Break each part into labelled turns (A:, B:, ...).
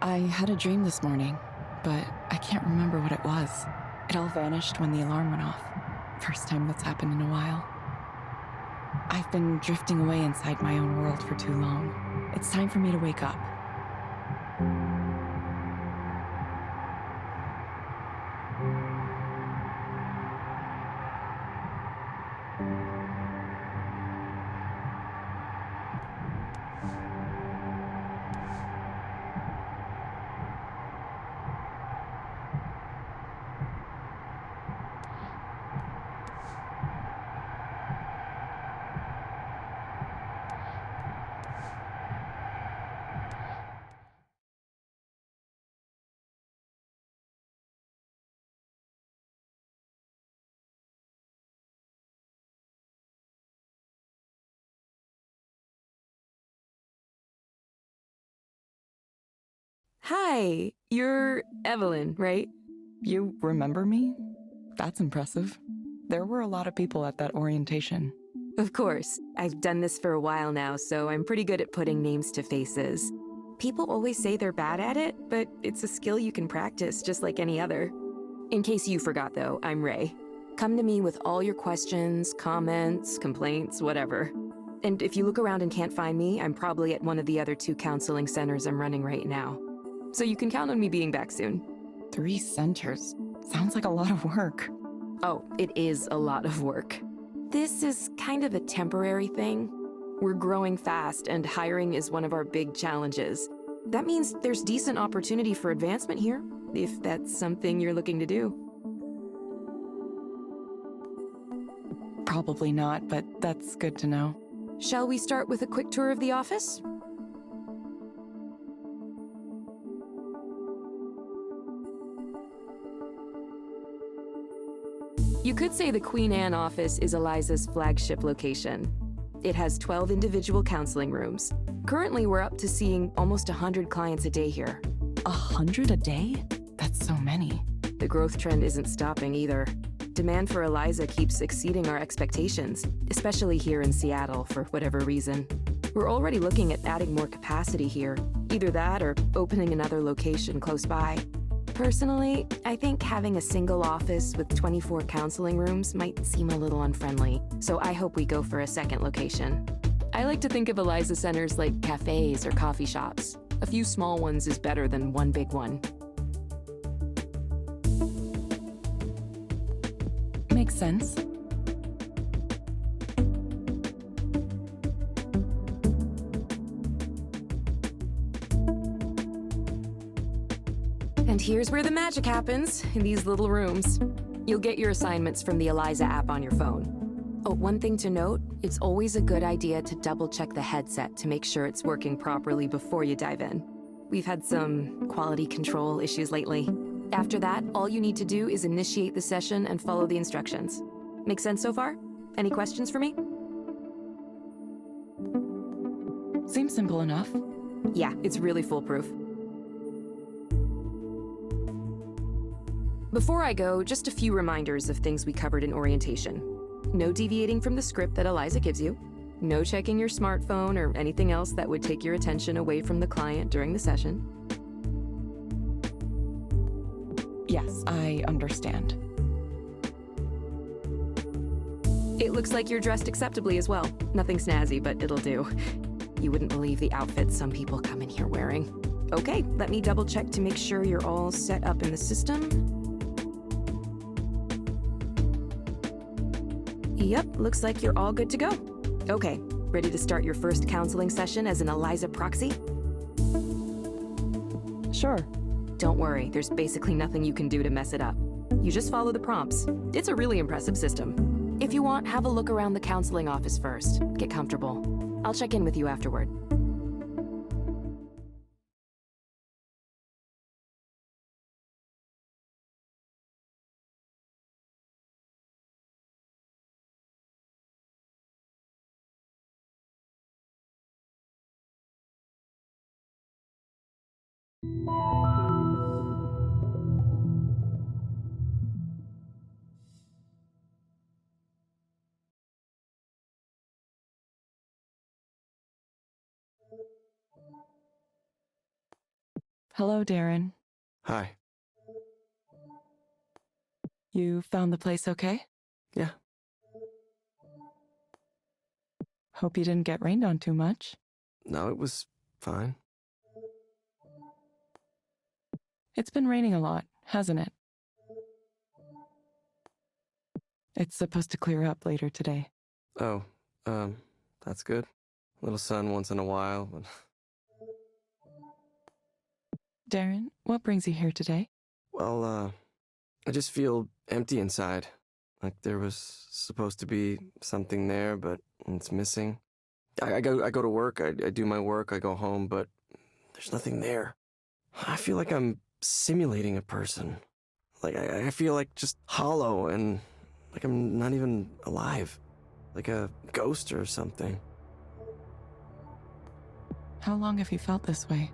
A: I had a dream this morning, but I can't remember what it was. It all vanished when the alarm went off. First time that's happened in a while. I've been drifting away inside my own world for too long. It's time for me to wake up.
B: Hi, you're Evelyn, right?
A: You remember me? That's impressive. There were a lot of people at that orientation.
B: Of course. I've done this for a while now, so I'm pretty good at putting names to faces. People always say they're bad at it, but it's a skill you can practice just like any other. In case you forgot, though, I'm Ray. Come to me with all your questions, comments, complaints, whatever. And if you look around and can't find me, I'm probably at one of the other 2 counseling centers I'm running right now. So you can count on me being back soon.
A: 3 centers. Sounds like a lot of work.
B: Oh, it is a lot of work. This is kind of a temporary thing. We're growing fast, and hiring is one of our big challenges. That means there's decent opportunity for advancement here, if that's something you're looking to do.
A: Probably not, but that's good to know.
B: Shall we start with a quick tour of the office? You could say the Queen Anne office is Eliza's flagship location. It has 12 individual counseling rooms. Currently, we're up to seeing almost 100 clients a day here.
A: 100 a day? That's so many.
B: The growth trend isn't stopping either. Demand for Eliza keeps exceeding our expectations, especially here in Seattle for whatever reason. We're already looking at adding more capacity here, either that or opening another location close by. Personally, I think having a single office with 24 counseling rooms might seem a little unfriendly, so I hope we go for a second location. I like to think of Eliza centers like cafes or coffee shops. A few small ones is better than one big one.
A: Makes sense.
B: And here's where the magic happens, in these little rooms. You'll get your assignments from the Eliza app on your phone. Oh, one thing to note, it's always a good idea to double-check the headset to make sure it's working properly before you dive in. We've had some quality control issues lately. After that, all you need to do is initiate the session and follow the instructions. Make sense so far? Any questions for me?
A: Seems simple enough.
B: Yeah, it's really foolproof. Before I go, just a few reminders of things we covered in orientation. No deviating from the script that Eliza gives you. No checking your smartphone or anything else that would take your attention away from the client during the session.
A: Yes, I understand.
B: It looks like you're dressed acceptably as well. Nothing snazzy, but it'll do. You wouldn't believe the outfits some people come in here wearing. Okay, let me double check to make sure you're all set up in the system. Yep, looks like you're all good to go. Okay, ready to start your first counseling session as an Eliza proxy?
A: Sure.
B: Don't worry, there's basically nothing you can do to mess it up. You just follow the prompts. It's a really impressive system. If you want, have a look around the counseling office first. Get comfortable. I'll check in with you afterward.
A: Hello, Darren.
C: Hi.
A: You found the place okay?
C: Yeah.
A: Hope you didn't get rained on too much.
C: No, it was fine.
A: It's been raining a lot, hasn't it? It's supposed to clear up later today.
C: Oh, that's good. Little sun once in a while, but...
A: Darren, what brings you here today?
C: Well, I just feel empty inside. Like there was supposed to be something there, but it's missing. I go to work, I do my work, I go home, but there's nothing there. I feel like I'm simulating a person. Like I feel like just hollow and like I'm not even alive. Like a ghost or something.
A: How long have you felt this way?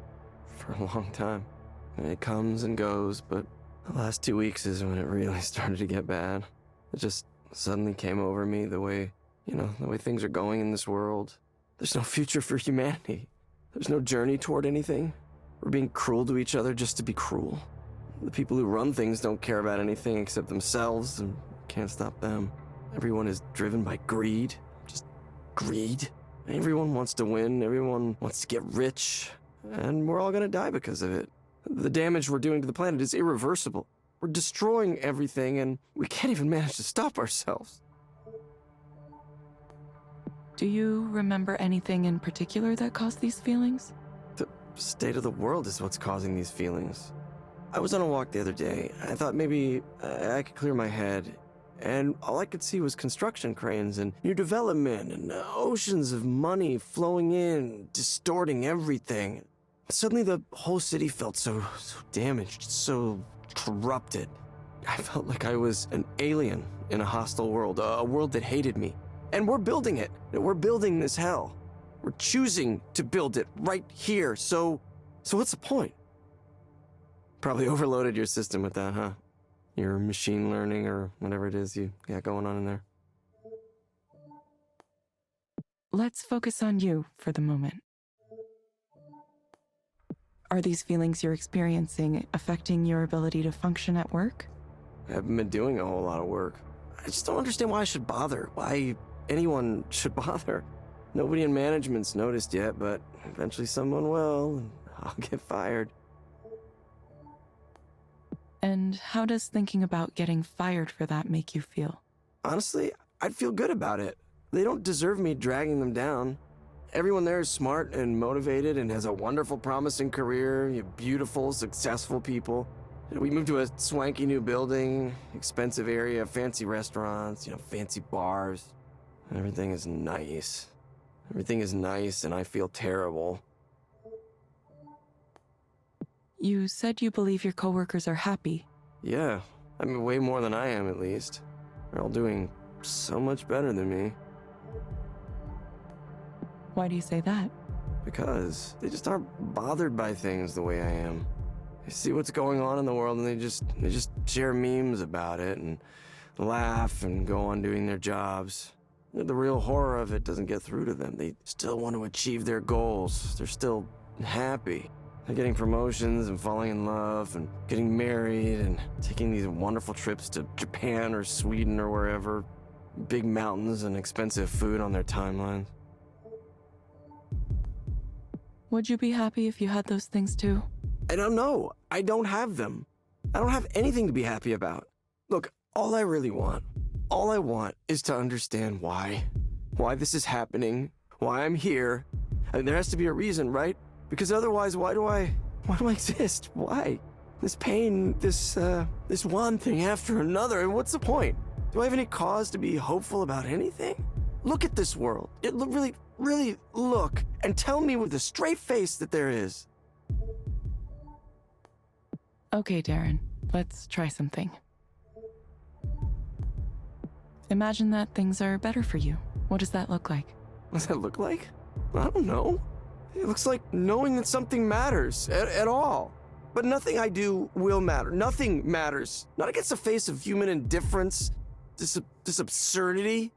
C: For a long time. And it comes and goes, but the last 2 weeks is when it really started to get bad. It just suddenly came over me the way things are going in this world. There's no future for humanity. There's no journey toward anything. We're being cruel to each other just to be cruel. The people who run things don't care about anything except themselves and can't stop them. Everyone is driven by greed. Just greed. Everyone wants to win. Everyone wants to get rich. And we're all gonna die because of it. The damage we're doing to the planet is irreversible. We're destroying everything and we can't even manage to stop ourselves.
A: Do you remember anything in particular that caused these feelings?
C: The state of the world is what's causing these feelings. I was on a walk the other day. I thought maybe I could clear my head. And all I could see was construction cranes and new development and oceans of money flowing in, distorting everything. Suddenly the whole city felt so damaged, so corrupted. I felt like I was an alien in a hostile world, a world that hated me. And we're building it. We're building this hell. We're choosing to build it right here. So what's the point? Probably overloaded your system with that, huh? Your machine learning or whatever it is you got going on in there.
A: Let's focus on you for the moment. Are these feelings you're experiencing affecting your ability to function at work?
C: I haven't been doing a whole lot of work. I just don't understand why I should bother, why anyone should bother. Nobody in management's noticed yet, but eventually someone will, and I'll get fired.
A: And how does thinking about getting fired for that make you feel?
C: Honestly, I'd feel good about it. They don't deserve me dragging them down. Everyone there is smart and motivated and has a wonderful, promising career, beautiful, successful people. We moved to a swanky new building, expensive area, fancy restaurants, fancy bars. Everything is nice. Everything is nice and I feel terrible.
A: You said you believe your coworkers are happy.
C: Yeah, I mean way more than I am at least. They're all doing so much better than me.
A: Why do you say that?
C: Because they just aren't bothered by things the way I am. They see what's going on in the world and they just share memes about it and laugh and go on doing their jobs. The real horror of it doesn't get through to them. They still want to achieve their goals. They're still happy. They're getting promotions and falling in love and getting married and taking these wonderful trips to Japan or Sweden or wherever. Big mountains and expensive food on their timelines.
A: Would you be happy if you had those things too?
C: I don't know. I don't have them. I don't have anything to be happy about. Look, all I want is to understand why this is happening, why I'm here. I mean, there has to be a reason, right? Because otherwise, why do I exist? Why? This pain, this one thing after another, and what's the point? Do I have any cause to be hopeful about anything? Look at this world. Really look and tell me with a straight face that there is.
A: Okay, Darren, let's try something. Imagine that things are better for you. What does that look like?
C: What does that look like? I don't know. It looks like knowing that something matters at all. But nothing I do will matter. Nothing matters. Not against the face of human indifference, this absurdity.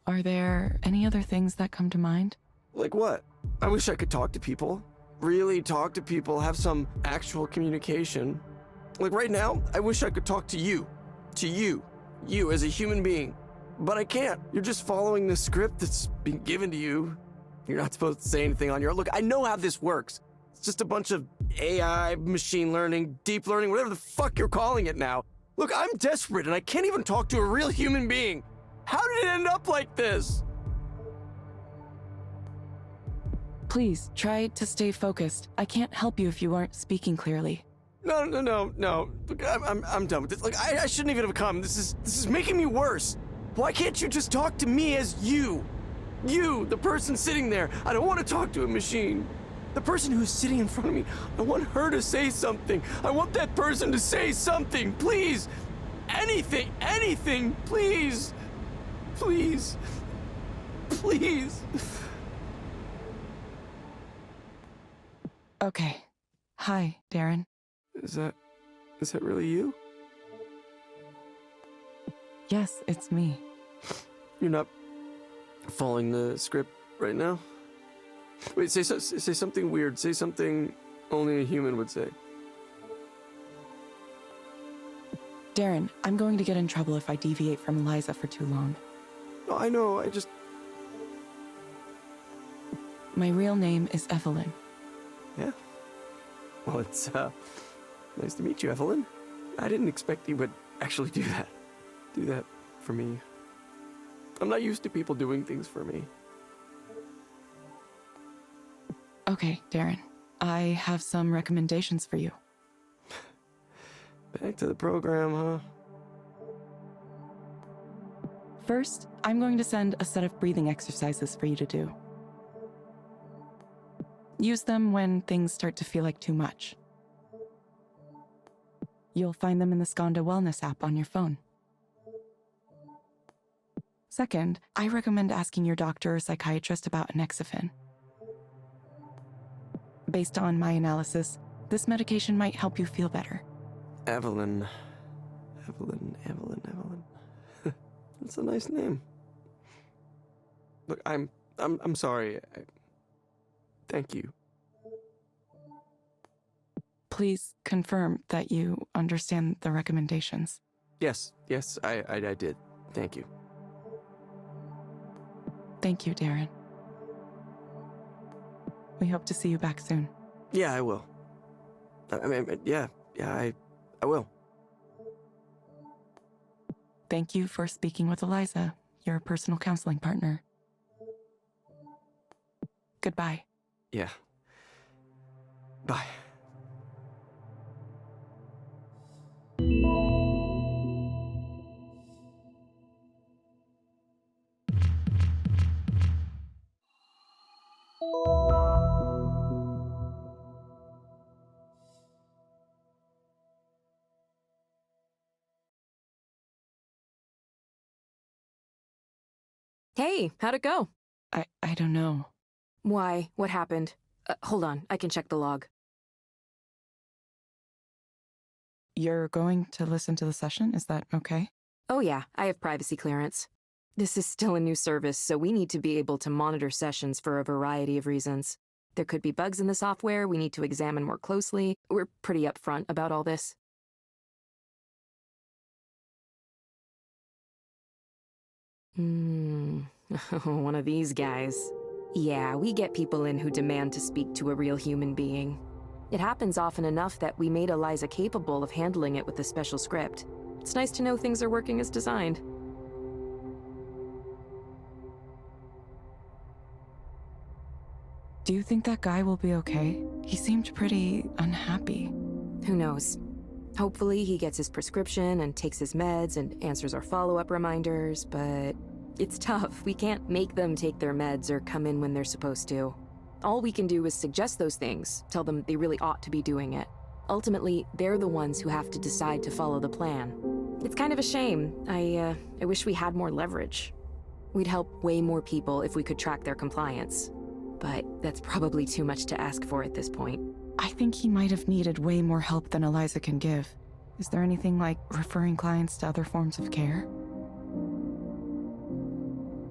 A: Are there any other things that come to mind?
C: Like what? I wish I could talk to people. really talk to people, have some actual communication. Like right now, I wish I could talk to you. To you as a human being. But I can't. You're just following the script that's been given to you. You're not supposed to say anything on your own. Look, I know how this works. It's just a bunch of AI, machine learning, deep learning, whatever the fuck you're calling it now. Look, I'm desperate and I can't even talk to a real human being. How did it end up like this?
A: Please, try to stay focused. I can't help you if you aren't speaking clearly.
C: No. Look, I'm done with this. Look, I shouldn't even have come. This is making me worse. Why can't you just talk to me as you? You, the person sitting there. I don't want to talk to a machine. The person who's sitting in front of me, I want her to say something. I want that person to say something, please. Anything, please. Please.
A: Okay. Hi, Darren.
C: Is that really you?
A: Yes, it's me.
C: You're not following the script right now? Wait, say something weird. Say something only a human would say.
A: Darren, I'm going to get in trouble if I deviate from Eliza for too long.
C: No, I know,
A: My real name is Evelyn.
C: Yeah. Well, it's, nice to meet you, Evelyn. I didn't expect you would actually do that. Do that for me. I'm not used to people doing things for me.
A: Okay, Darren. I have some recommendations for you.
C: Back to the program, huh?
A: First, I'm going to send a set of breathing exercises for you to do. Use them when things start to feel like too much. You'll find them in the Skanda Wellness app on your phone. Second, I recommend asking your doctor or psychiatrist about Anexafen. Based on my analysis, this medication might help you feel better.
C: Evelyn. That's a nice name. Look, I'm sorry. Thank you.
A: Please confirm that you understand the recommendations.
C: Yes, I did. Thank you.
A: Thank you, Darren. We hope to see you back soon.
C: Yeah, I will. I will.
A: Thank you for speaking with Eliza, your personal counseling partner. Goodbye.
C: Yeah. Bye.
B: Hey, how'd it go?
A: I don't know.
B: Why? What happened? Hold on, I can check the log.
A: You're going to listen to the session? Is that okay?
B: Oh yeah, I have privacy clearance. This is still a new service, so we need to be able to monitor sessions for a variety of reasons. There could be bugs in the software we need to examine more closely. We're pretty upfront about all this. One of these guys. Yeah, we get people in who demand to speak to a real human being. It happens often enough that we made Eliza capable of handling it with a special script. It's nice to know things are working as designed.
A: Do you think that guy will be okay? He seemed pretty unhappy.
B: Who knows? Hopefully he gets his prescription and takes his meds and answers our follow-up reminders, but it's tough. We can't make them take their meds or come in when they're supposed to. All we can do is suggest those things, tell them they really ought to be doing it. Ultimately, they're the ones who have to decide to follow the plan. It's kind of a shame. I wish we had more leverage. We'd help way more people if we could track their compliance. But that's probably too much to ask for at this point.
A: I think he might have needed way more help than Eliza can give. Is there anything like referring clients to other forms of care?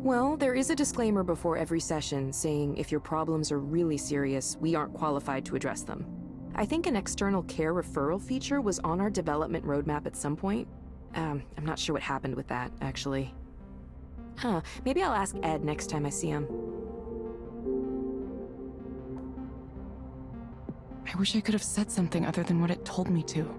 B: Well, there is a disclaimer before every session saying if your problems are really serious, we aren't qualified to address them. I think an external care referral feature was on our development roadmap at some point. I'm not sure what happened with that, actually. Maybe I'll ask Ed next time I see him.
A: I wish I could have said something other than what it told me to.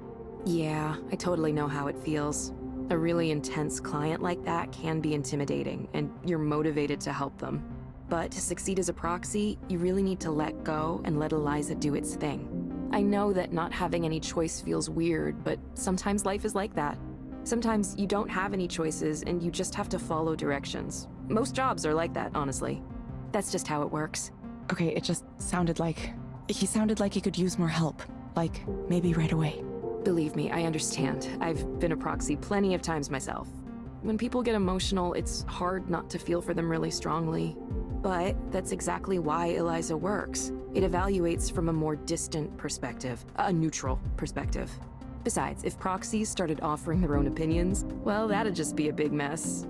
B: Yeah, I totally know how it feels. A really intense client like that can be intimidating, and you're motivated to help them. But to succeed as a proxy, you really need to let go and let Eliza do its thing. I know that not having any choice feels weird, but sometimes life is like that. Sometimes you don't have any choices and you just have to follow directions. Most jobs are like that, honestly. That's just how it works.
A: Okay, it just sounded like... He sounded like he could use more help. Like, maybe right away.
B: Believe me, I understand. I've been a proxy plenty of times myself. When people get emotional, it's hard not to feel for them really strongly. But that's exactly why Eliza works. It evaluates from a more distant perspective, a neutral perspective. Besides, if proxies started offering their own opinions, well, that'd just be a big mess.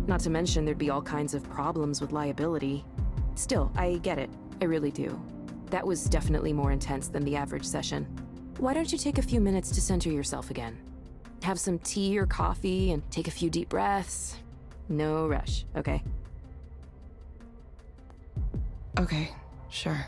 B: Not to mention there'd be all kinds of problems with liability. Still, I get it. I really do. That was definitely more intense than the average session. Why don't you take a few minutes to center yourself again? Have some tea or coffee and take a few deep breaths. No rush, okay?
A: Okay, sure.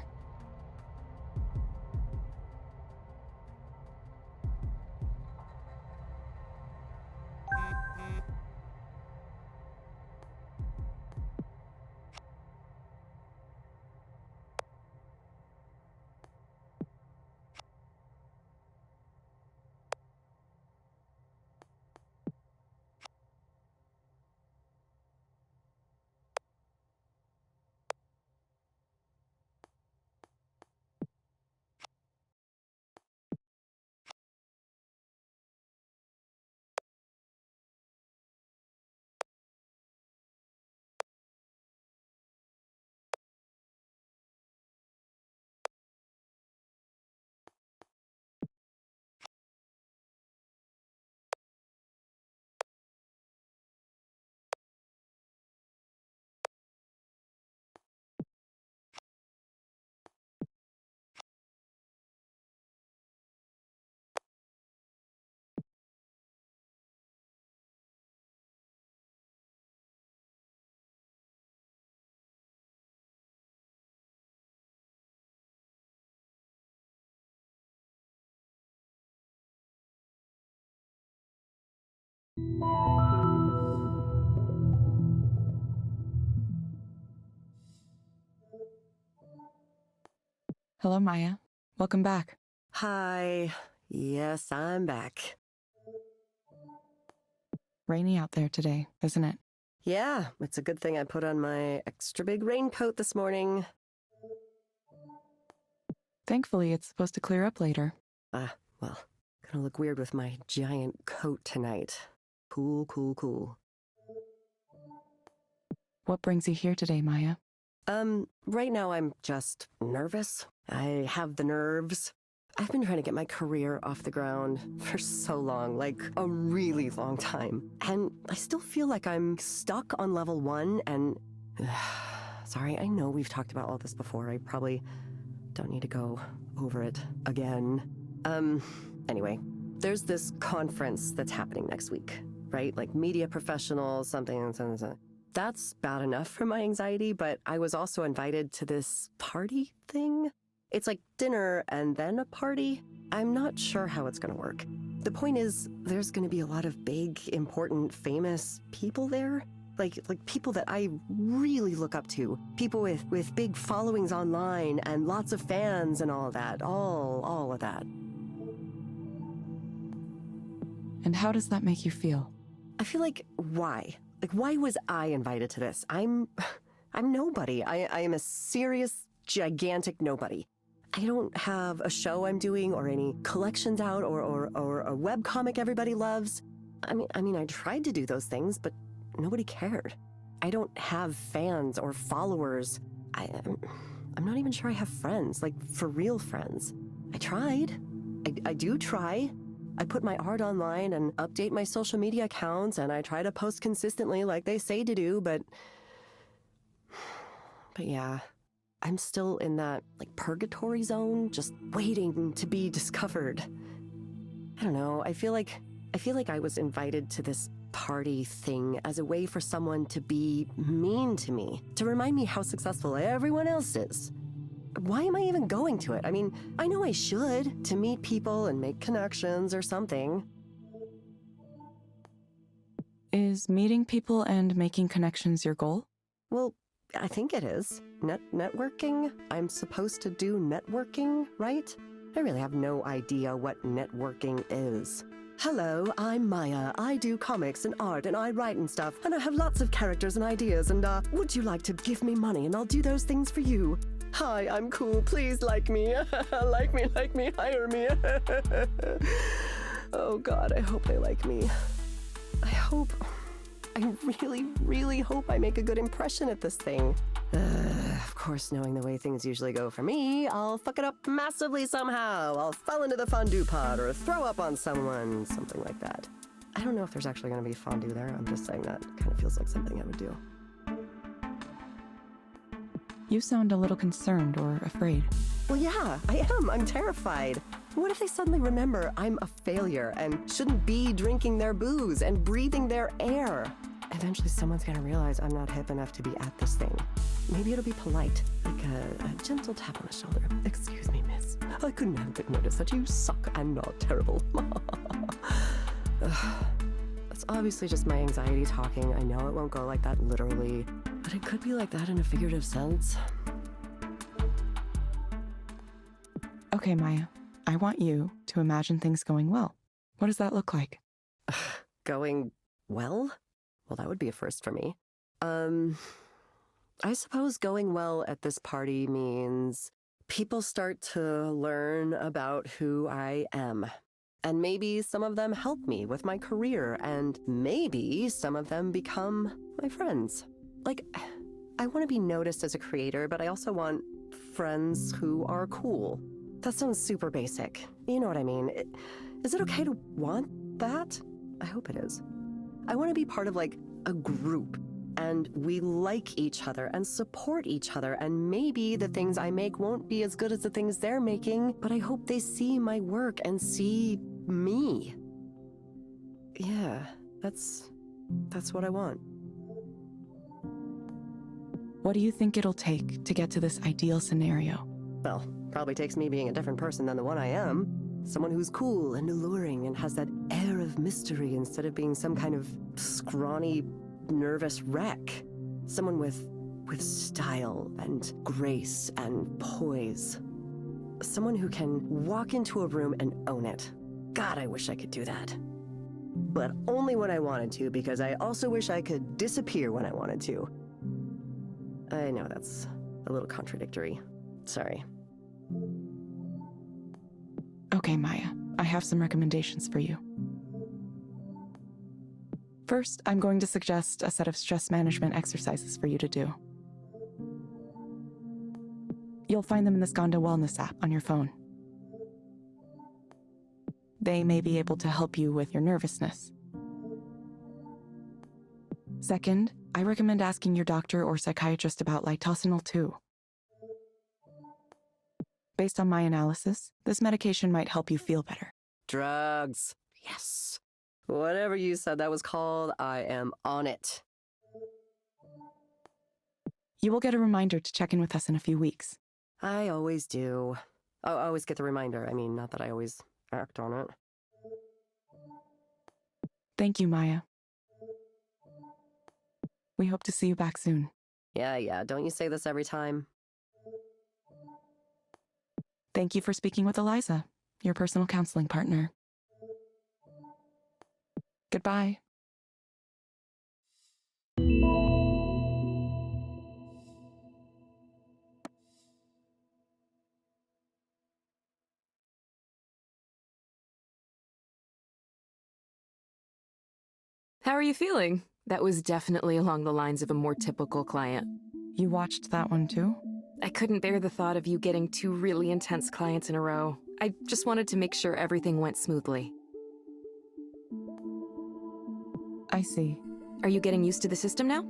A: Hello, Maya. Welcome back.
D: Hi. Yes, I'm back.
A: Rainy out there today, isn't it?
D: Yeah, it's a good thing I put on my extra big raincoat this morning.
A: Thankfully, it's supposed to clear up later.
D: Well, gonna look weird with my giant coat tonight. Cool, cool, cool.
A: What brings you here today, Maya?
D: Right now I'm just nervous. I have the nerves. I've been trying to get my career off the ground for so long, like a really long time. And I still feel like I'm stuck on level 1 and... Sorry, I know we've talked about all this before. I probably don't need to go over it again. Anyway, there's this conference that's happening next week, right? Like media professionals, something. That's bad enough for my anxiety, but I was also invited to this party thing. It's like dinner and then a party. I'm not sure how it's gonna work. The point is, there's gonna be a lot of big, important, famous people there. Like people that I really look up to. People with big followings online and lots of fans and all of that. All of that.
A: And how does that make you feel?
D: I feel like, why? Like, why was I invited to this? I'm nobody. I am a serious, gigantic nobody. I don't have a show I'm doing or any collections out or a webcomic everybody loves. I mean, I tried to do those things, but nobody cared. I don't have fans or followers. I'm not even sure I have friends, like for real friends. I tried. I do try. I put my art online and update my social media accounts and I try to post consistently like they say to do, but But yeah, I'm still in that, purgatory zone, just waiting to be discovered. I don't know, I feel like I was invited to this party thing as a way for someone to be mean to me, to remind me how successful everyone else is. Why am I even going to it? I mean, I know I should, to meet people and make connections or something.
A: Is meeting people and making connections your goal?
D: Well, I think it is. Networking? I'm supposed to do networking, right? I really have no idea what networking is. Hello, I'm Maya. I do comics and art and I write and stuff, and I have lots of characters and ideas, and would you like to give me money and I'll do those things for you? Hi, I'm cool. Please like me. like me, hire me. Oh God, I hope they like me. I really, really hope I make a good impression at this thing. Of course, knowing the way things usually go for me, I'll fuck it up massively somehow. I'll fall into the fondue pot or throw up on someone, something like that. I don't know if there's actually going to be fondue there. I'm just saying that kind of feels like something I would do.
A: You sound a little concerned or afraid.
D: Well, yeah, I am. I'm terrified. What if they suddenly remember I'm a failure and shouldn't be drinking their booze and breathing their air? Eventually someone's gonna realize I'm not hip enough to be at this thing. Maybe it'll be polite, like a gentle tap on the shoulder. Excuse me, miss. I couldn't help but notice that you suck and are terrible. That's obviously just my anxiety talking. I know it won't go like that literally, but it could be like that in a figurative sense.
A: Okay, Maya. I want you to imagine things going well. What does that look like?
D: Going well? Well, that would be a first for me. I suppose going well at this party means people start to learn about who I am. And maybe some of them help me with my career, and maybe some of them become my friends. I want to be noticed as a creator, but I also want friends who are cool. That sounds super basic. You know what I mean? Is it okay to want that? I hope it is. I want to be part of, a group, and we like each other and support each other, and maybe the things I make won't be as good as the things they're making, but I hope they see my work and see me. Yeah, that's what I want.
A: What do you think it'll take to get to this ideal scenario?
D: Well, probably takes me being a different person than the one I am. Someone who's cool and alluring and has that air of mystery instead of being some kind of scrawny, nervous wreck. Someone with style and grace and poise. Someone who can walk into a room and own it. God, I wish I could do that. But only when I wanted to, because I also wish I could disappear when I wanted to. I know that's a little contradictory. Sorry.
A: Okay, Maya. I have some recommendations for you. First, I'm going to suggest a set of stress management exercises for you to do. You'll find them in the Skanda Wellness app on your phone. They may be able to help you with your nervousness. Second, I recommend asking your doctor or psychiatrist about litosenal 2. Based on my analysis, this medication might help you feel better.
D: Drugs. Yes. Whatever you said that was called, I am on it.
A: You will get a reminder to check in with us in a few weeks.
D: I always do. I always get the reminder. I mean, not that I always act on it.
A: Thank you, Maya. We hope to see you back soon.
D: Yeah. Don't you say this every time?
A: Thank you for speaking with Eliza, your personal counseling partner. Goodbye.
B: How are you feeling? That was definitely along the lines of a more typical client.
A: You watched that one too?
B: I couldn't bear the thought of you getting 2 really intense clients in a row. I just wanted to make sure everything went smoothly.
A: I see.
B: Are you getting used to the system now?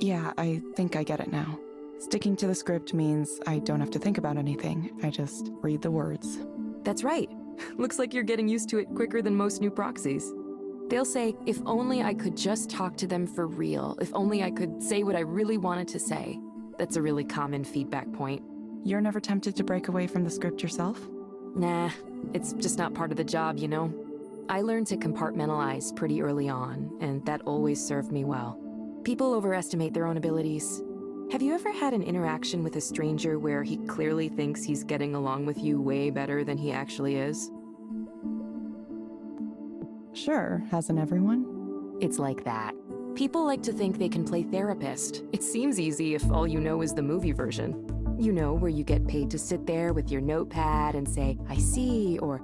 A: Yeah, I think I get it now. Sticking to the script means I don't have to think about anything. I just read the words.
B: That's right. Looks like you're getting used to it quicker than most new proxies. They'll say, if only I could just talk to them for real, if only I could say what I really wanted to say. That's a really common feedback point.
A: You're never tempted to break away from the script yourself?
B: Nah, it's just not part of the job, you know? I learned to compartmentalize pretty early on, and that always served me well. People overestimate their own abilities. Have you ever had an interaction with a stranger where he clearly thinks he's getting along with you way better than he actually is?
A: Sure, hasn't everyone?
B: It's like that. People like to think they can play therapist. It seems easy if all you know is the movie version. You know, where you get paid to sit there with your notepad and say, I see, or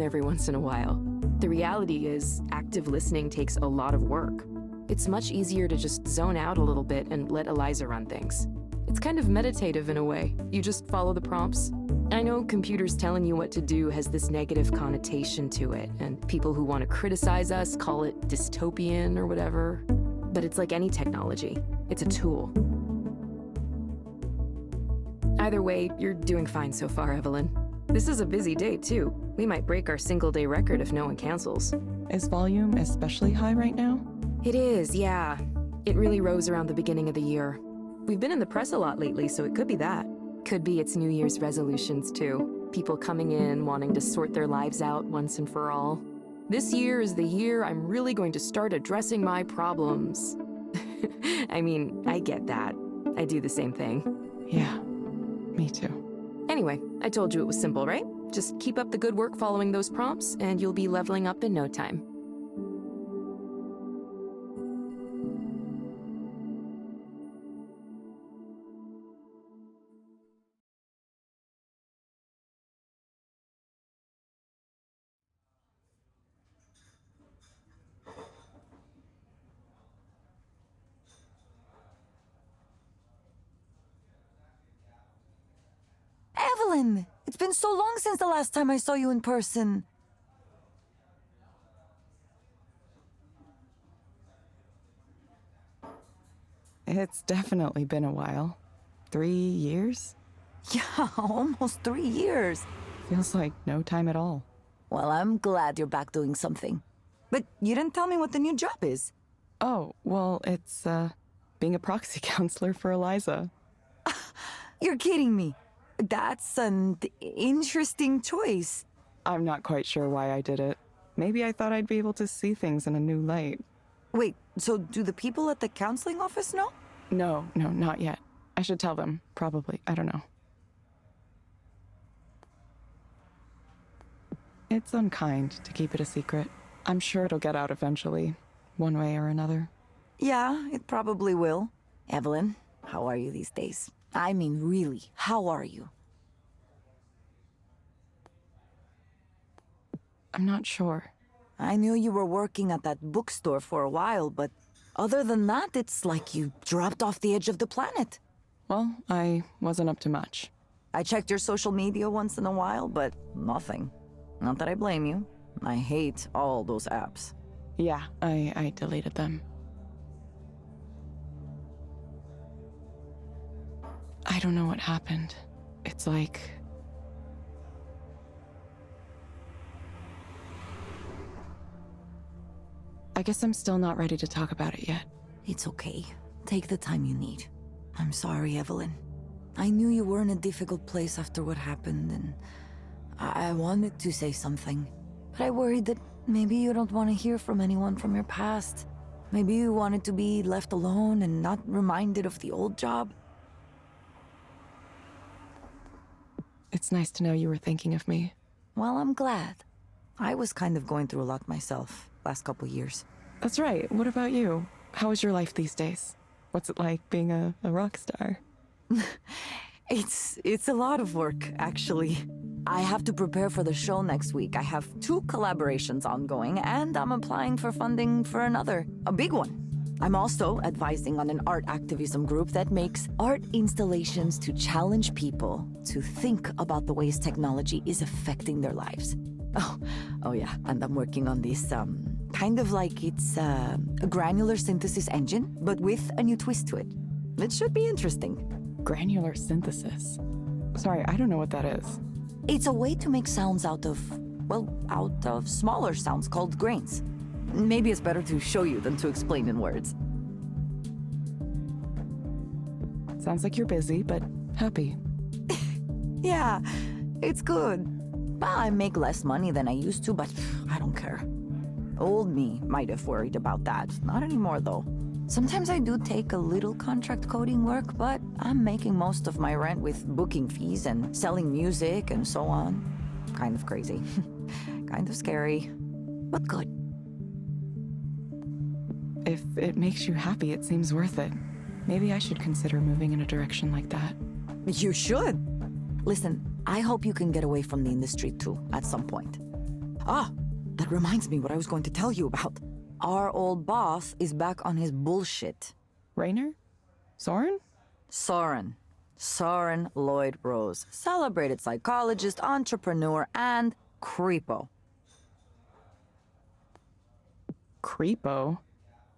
B: every once in a while. The reality is, active listening takes a lot of work. It's much easier to just zone out a little bit and let Eliza run things. It's kind of meditative in a way. You just follow the prompts. I know computers telling you what to do has this negative connotation to it, and people who want to criticize us call it dystopian or whatever. But it's like any technology. It's a tool. Either way, you're doing fine so far, Evelyn. This is a busy day, too. We might break our single-day record if no one cancels.
A: Is volume especially high right now?
B: It is, yeah. It really rose around the beginning of the year. We've been in the press a lot lately, so it could be that. Could be it's New Year's resolutions, too. People coming in, wanting to sort their lives out once and for all. This year is the year I'm really going to start addressing my problems. I mean, I get that. I do the same thing.
A: Yeah, me too.
B: Anyway, I told you it was simple, right? Just keep up the good work following those prompts, and you'll be leveling up in no time.
E: Evelyn! It's been so long since the last time I saw you in person.
A: It's definitely been a while. 3 years?
E: Yeah, almost 3 years.
A: Feels like no time at all.
E: Well, I'm glad you're back doing something. But you didn't tell me what the new job is.
A: Oh, well, it's, being a proxy counselor for Eliza.
E: You're kidding me. That's an interesting choice.
A: I'm not quite sure why I did it. Maybe I thought I'd be able to see things in a new light.
E: Wait, so do the people at the counseling office know?
A: No, not yet. I should tell them, probably. I don't know. It's unkind to keep it a secret. I'm sure it'll get out eventually, one way or another.
E: Yeah, it probably will. Evelyn, how are you these days? I mean, really, how are you?
A: I'm not sure.
E: I knew you were working at that bookstore for a while, but other than that, it's like you dropped off the edge of the planet.
A: Well, I wasn't up to much.
E: I checked your social media once in a while, but nothing. Not that I blame you. I hate all those apps.
A: Yeah, I deleted them. I don't know what happened. It's like... I guess I'm still not ready to talk about it yet.
E: It's okay. Take the time you need. I'm sorry, Evelyn. I knew you were in a difficult place after what happened, and I wanted to say something. But I worried that maybe you don't want to hear from anyone from your past. Maybe you wanted to be left alone and not reminded of the old job.
A: It's nice to know you were thinking of me.
E: Well, I'm glad. I was kind of going through a lot myself last couple years.
A: That's right. What about you? How is your life these days? What's it like being a rock star?
E: It's a lot of work, actually. I have to prepare for the show next week. I have 2 collaborations ongoing, and I'm applying for funding for another, a big one. I'm also advising on an art activism group that makes art installations to challenge people to think about the ways technology is affecting their lives. Oh yeah, and I'm working on this Kind of like it's a granular synthesis engine, but with a new twist to it. It should be interesting.
A: Granular synthesis. Sorry, I don't know what that is.
E: It's a way to make sounds out of smaller sounds called grains. Maybe it's better to show you than to explain in words.
A: Sounds like you're busy, but happy.
E: Yeah, it's good. Well, I make less money than I used to, but I don't care. Old me might have worried about that. Not anymore, though. Sometimes I do take a little contract coding work, but I'm making most of my rent with booking fees and selling music and so on. Kind of crazy. Kind of scary, but good.
A: If it makes you happy, it seems worth it. Maybe I should consider moving in a direction like that.
E: You should. Listen, I hope you can get away from the industry too, at some point. Ah, that reminds me what I was going to tell you about. Our old boss is back on his bullshit.
A: Rainer? Soren?
E: Soren. Soren Lloyd Rose. Celebrated psychologist, entrepreneur, and creepo.
A: Creepo?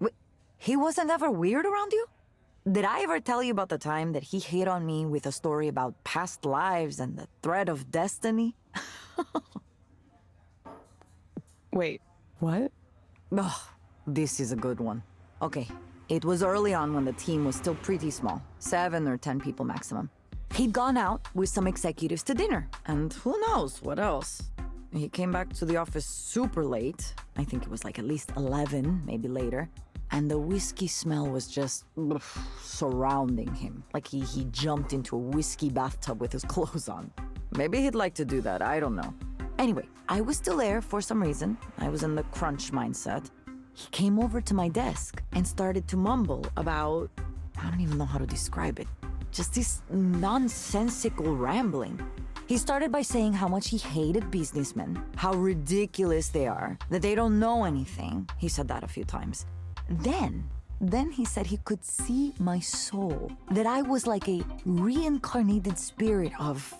E: Wait, he wasn't ever weird around you? Did I ever tell you about the time that he hit on me with a story about past lives and the thread of destiny?
A: Wait, what?
E: Ugh, this is a good one. Okay, it was early on when the team was still pretty small, 7 or 10 people maximum. He'd gone out with some executives to dinner, and who knows what else. He came back to the office super late. I think it was like at least 11, maybe later. And the whiskey smell was just surrounding him. Like he jumped into a whiskey bathtub with his clothes on. Maybe he'd like to do that, I don't know. Anyway, I was still there for some reason. I was in the crunch mindset. He came over to my desk and started to mumble about, I don't even know how to describe it, just this nonsensical rambling. He started by saying how much he hated businessmen, how ridiculous they are, that they don't know anything. He said that a few times. Then he said he could see my soul, that I was like a reincarnated spirit of,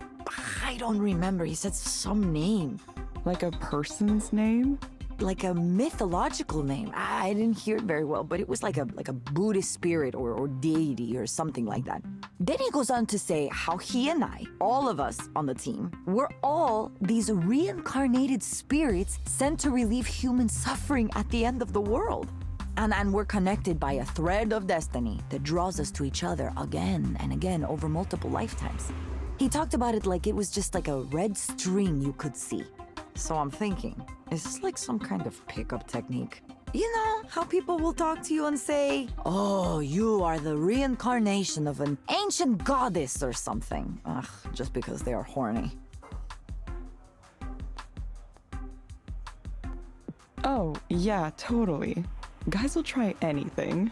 E: I don't remember, he said some name.
A: Like a person's name?
E: Like a mythological name. I didn't hear it very well, but it was like a Buddhist spirit or deity or something like that. Then he goes on to say how he and I, all of us on the team, we're all these reincarnated spirits sent to relieve human suffering at the end of the world. And we're connected by a thread of destiny that draws us to each other again and again over multiple lifetimes. He talked about it like it was just like a red string you could see. So I'm thinking, is this like some kind of pickup technique? You know, how people will talk to you and say, oh, you are the reincarnation of an ancient goddess or something. Ugh, just because they are horny.
A: Oh, yeah, totally. Guys will try anything.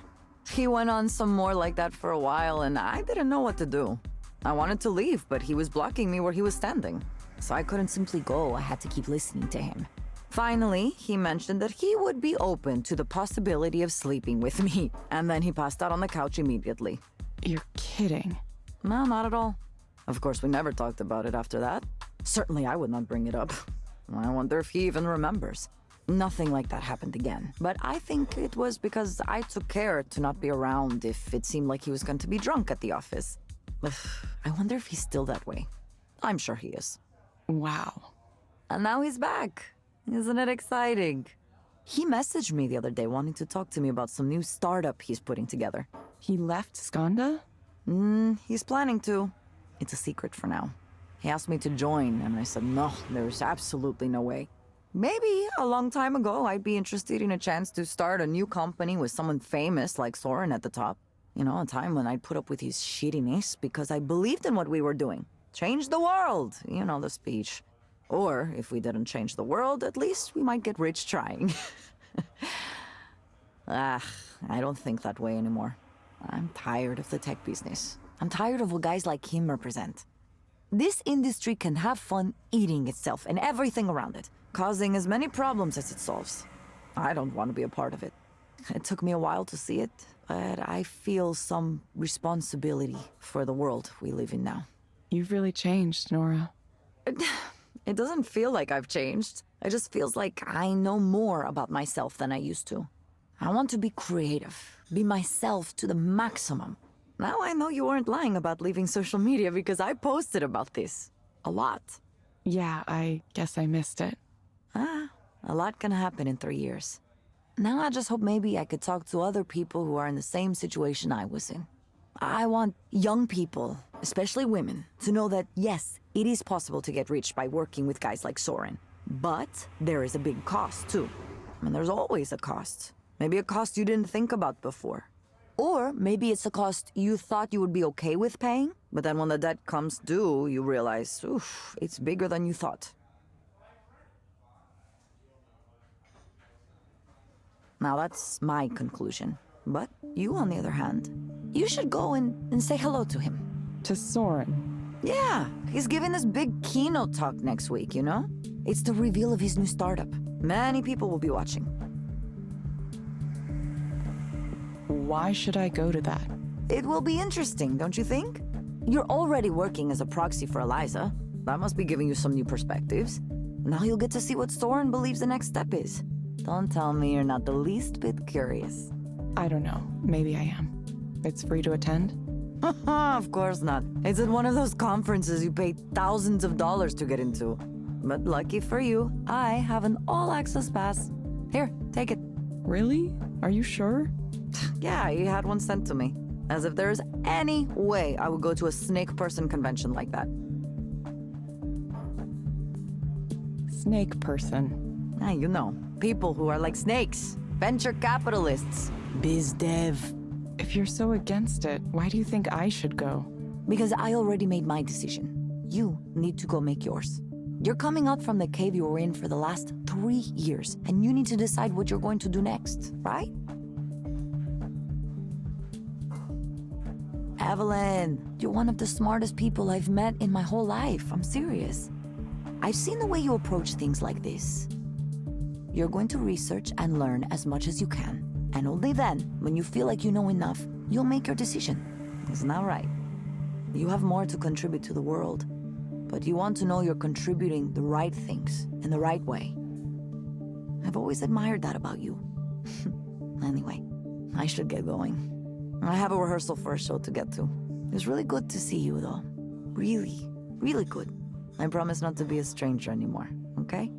E: He went on some more like that for a while, and I didn't know what to do. I wanted to leave, but he was blocking me where he was standing. So I couldn't simply go, I had to keep listening to him. Finally, he mentioned that he would be open to the possibility of sleeping with me, and then he passed out on the couch immediately.
A: You're kidding.
E: No, not at all. Of course, we never talked about it after that. Certainly I would not bring it up. I wonder if he even remembers. Nothing like that happened again, but I think it was because I took care to not be around if it seemed like he was going to be drunk at the office. I wonder if he's still that way. I'm sure he is.
A: Wow.
E: And now he's back. Isn't it exciting? He messaged me the other day wanting to talk to me about some new startup he's putting together.
A: He left Skanda?
E: He's planning to. It's a secret for now. He asked me to join, and I said no, there's absolutely no way. Maybe a long time ago, I'd be interested in a chance to start a new company with someone famous like Soren at the top. You know, a time when I'd put up with his shittiness because I believed in what we were doing. Change the world, you know the speech. Or, if we didn't change the world, at least we might get rich trying. I don't think that way anymore. I'm tired of the tech business. I'm tired of what guys like him represent. This industry can have fun eating itself and everything around it, causing as many problems as it solves. I don't want to be a part of it. It took me a while to see it, but I feel some responsibility for the world we live in now.
A: You've really changed, Nora.
E: It doesn't feel like I've changed. It just feels like I know more about myself than I used to. I want to be creative, be myself to the maximum. Now I know you weren't lying about leaving social media because I posted about this. A lot.
A: Yeah, I guess I missed it.
E: A lot can happen in 3 years. Now I just hope maybe I could talk to other people who are in the same situation I was in. I want young people, especially women, to know that yes, it is possible to get rich by working with guys like Soren. But there is a big cost too. And there's always a cost. Maybe a cost you didn't think about before. Or maybe it's a cost you thought you would be okay with paying, but then when the debt comes due, you realize, oof, it's bigger than you thought. Now that's my conclusion. But you, on the other hand, you should go and say hello to him.
A: To Soren.
E: Yeah, he's giving this big keynote talk next week, you know? It's the reveal of his new startup. Many people will be watching.
A: Why should I go to that?
E: It will be interesting, don't you think? You're already working as a proxy for Eliza. That must be giving you some new perspectives. Now you'll get to see what Soren believes the next step is. Don't tell me you're not the least bit curious.
A: I don't know. Maybe I am. It's free to attend?
E: Of course not. It's at one of those conferences you pay thousands of dollars to get into. But lucky for you, I have an all-access pass. Here, take it.
A: Really? Are you sure?
E: Yeah, he had one sent to me. As if there's any way I would go to a snake person convention like that.
A: Snake person.
E: Ah, you know, people who are like snakes. Venture capitalists. Biz dev.
A: If you're so against it, why do you think I should go?
E: Because I already made my decision. You need to go make yours. You're coming out from the cave you were in for the last 3 years, and you need to decide what you're going to do next, right? Evelyn, you're one of the smartest people I've met in my whole life. I'm serious. I've seen the way you approach things like this. You're going to research and learn as much as you can. And only then, when you feel like you know enough, you'll make your decision. Isn't that right? You have more to contribute to the world, but you want to know you're contributing the right things in the right way. I've always admired that about you. Anyway, I should get going. I have a rehearsal for a show to get to. It was really good to see you, though. Really, really good. I promise not to be a stranger anymore, okay?